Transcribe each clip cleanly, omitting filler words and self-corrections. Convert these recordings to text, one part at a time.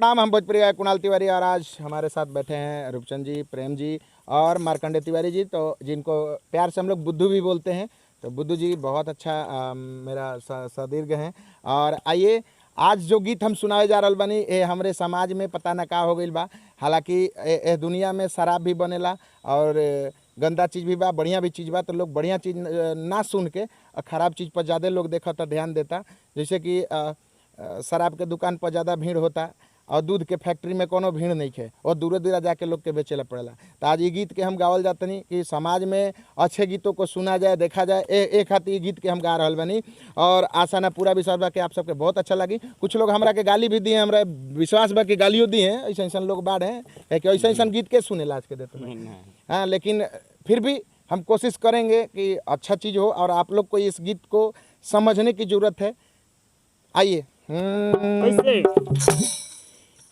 नाम हम भोजपुरी गायक कुणाल तिवारी और आज हमारे साथ बैठे हैं रूपचंद जी, प्रेम जी और मार्कंडे तिवारी जी, तो जिनको प्यार से हम लोग बुद्धू भी बोलते हैं। तो बुद्धू जी बहुत अच्छा मेरा सदीर्घ हैं। और आइए आज जो गीत हम सुनाए जा रहल बानी ये हमरे समाज में पता ना का हो गइल बा। हालांकि ए दुनिया में शराब भी बनेला और गंदा चीज़ भी बा, बढ़िया भी चीज़ बा। तो लोग बढ़िया चीज़ ना सुन के ख़राब चीज़ पर ज़्यादा लोग देखता, ध्यान देता। जैसे कि शराब के दुकान पर ज़्यादा भीड़ होता और दूध के फैक्ट्री में कोनो भीड़ नहीं है और दूर दूर जाके लोग के बेचेला पड़ेला। तो आज ये गीत के हम गावल जातनी कि समाज में अच्छे गीतों को सुना जाए, देखा जाए। एक खातिर गीत के हम गा रहल बनी और आशा ना पूरा विश्वास बा कि आप सबके बहुत अच्छा लगी। कुछ लोग हमरा के गाली भी दिए, हमरा विश्वास बा कि गालियों दिए हैं। ऐसा ऐसा लोग बाढ़ हैं कि ऐसा ऐसा गीत के सुने लाज के देते हैं। हाँ, लेकिन फिर भी हम कोशिश करेंगे कि अच्छा चीज़ हो और आप लोग को इस गीत को समझने की ज़रूरत है। आइए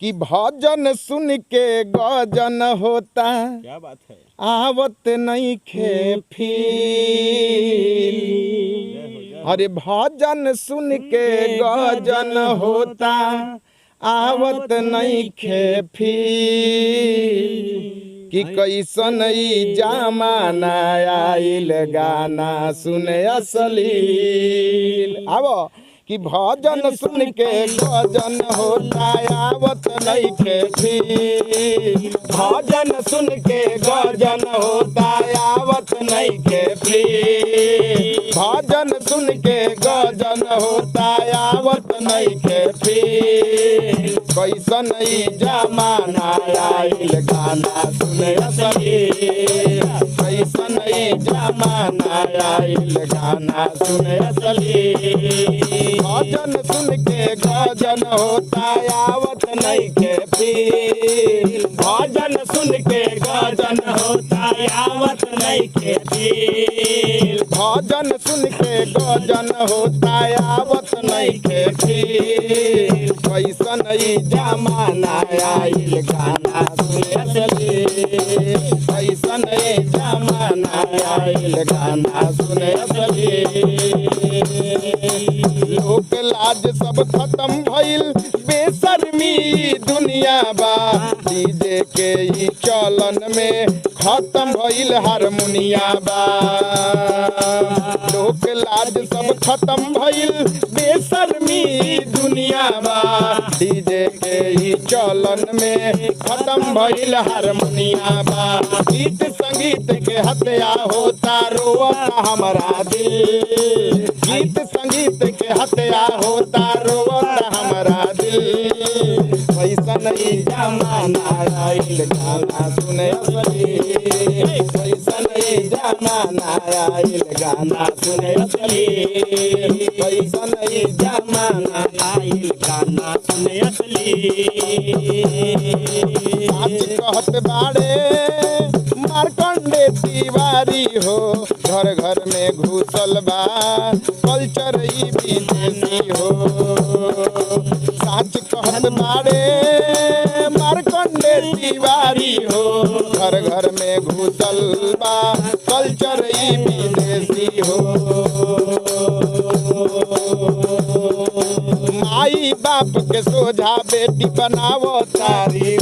कि भजन सुन के गजन होता, क्या बात है, आवत नहीं खे फील। अरे भजन सुन के गजन होता, आवत नहीं खे फील। कि कैसन ई जमाना आइल गाना सुने असलील। आवो कि भजन सुन के गजन होता, आवत नहीं खे फील। भजन सुन के गजन होता, आवत नहीं खे फील। भजन सुन के गजन होता, आवत नहीं खे फील। कैसन ई जमाना आइल गाना सुने असलील। कैसन ई जमाना आइल गाना सुने असलील। भजन सुन के गजन होता, आवत नहीं के फील। भजन सुन के गजन होता, आवत नहीं के फील। भजन सुन के गजन होता, आवत नहीं के फील। कैसन ई जमाना आइल गाना सुने असलील। कैसन ई जमाना आइल गाना सुने असलील। लोक लाज सब खत्म भइल, बेशर्मी दुनिया बा। डीजे के ई चलन में खत्म भइल हारमोनिया बा। लोक लाज सब खत्म भइल, बेशर्मी दुनिया बा। डीजे के ई चलन में खत्म भइल हारमोनिया बा। गीत संगीत के हत्या होता, रोता हमारा दिल। गीत संगीत के हत्या होता, रोता हमारा दिल। कैसन ई जमाना आइल गाना सुने असलील। कैसन ई जमाना आइल गाना सुने असलील। कैसन ई जमाना आइल गाना सुने असलील। आज कहत बाड़े मार्कंडे तिवारी हो, घर घर में घुसल बा कल्चर ई विदेशी हो। साच कहत बाड़े मार्कंडे तिवारी हो, घर घर में घुसल बा कल्चर ई विदेशी हो। माई बाप के सोझा बेटी बनावो तारी।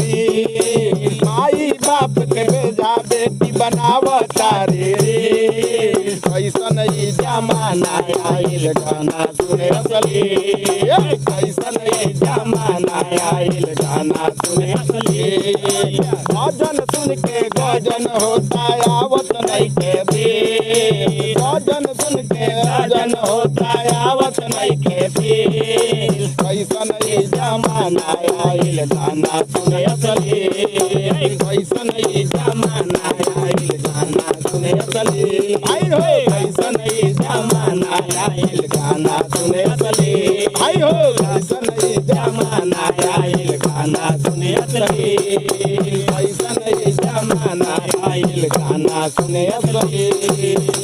माई बाप के सोझा बेटी बनावो तारी। कैसन ई जमाना आइल गाना सुने असलील। कैसन ई जमाना आइल गाना सुने असलील। भजन सुन के गजन होता, आवत नहीं के फील। भजन सुन के गजन होता, आवत नहीं के फील। कैसन ई जमाना आइल गाना सुने असलील। कैसन ई जमाना आइल गाना सुने असलील। आई हो कैसन ई जमाना आइल गाना सुने असलील। आई हो कैसन ई जमाना आइल गाना सुने असलील। कैसन ई जमाना आइल गाना सुने असलील।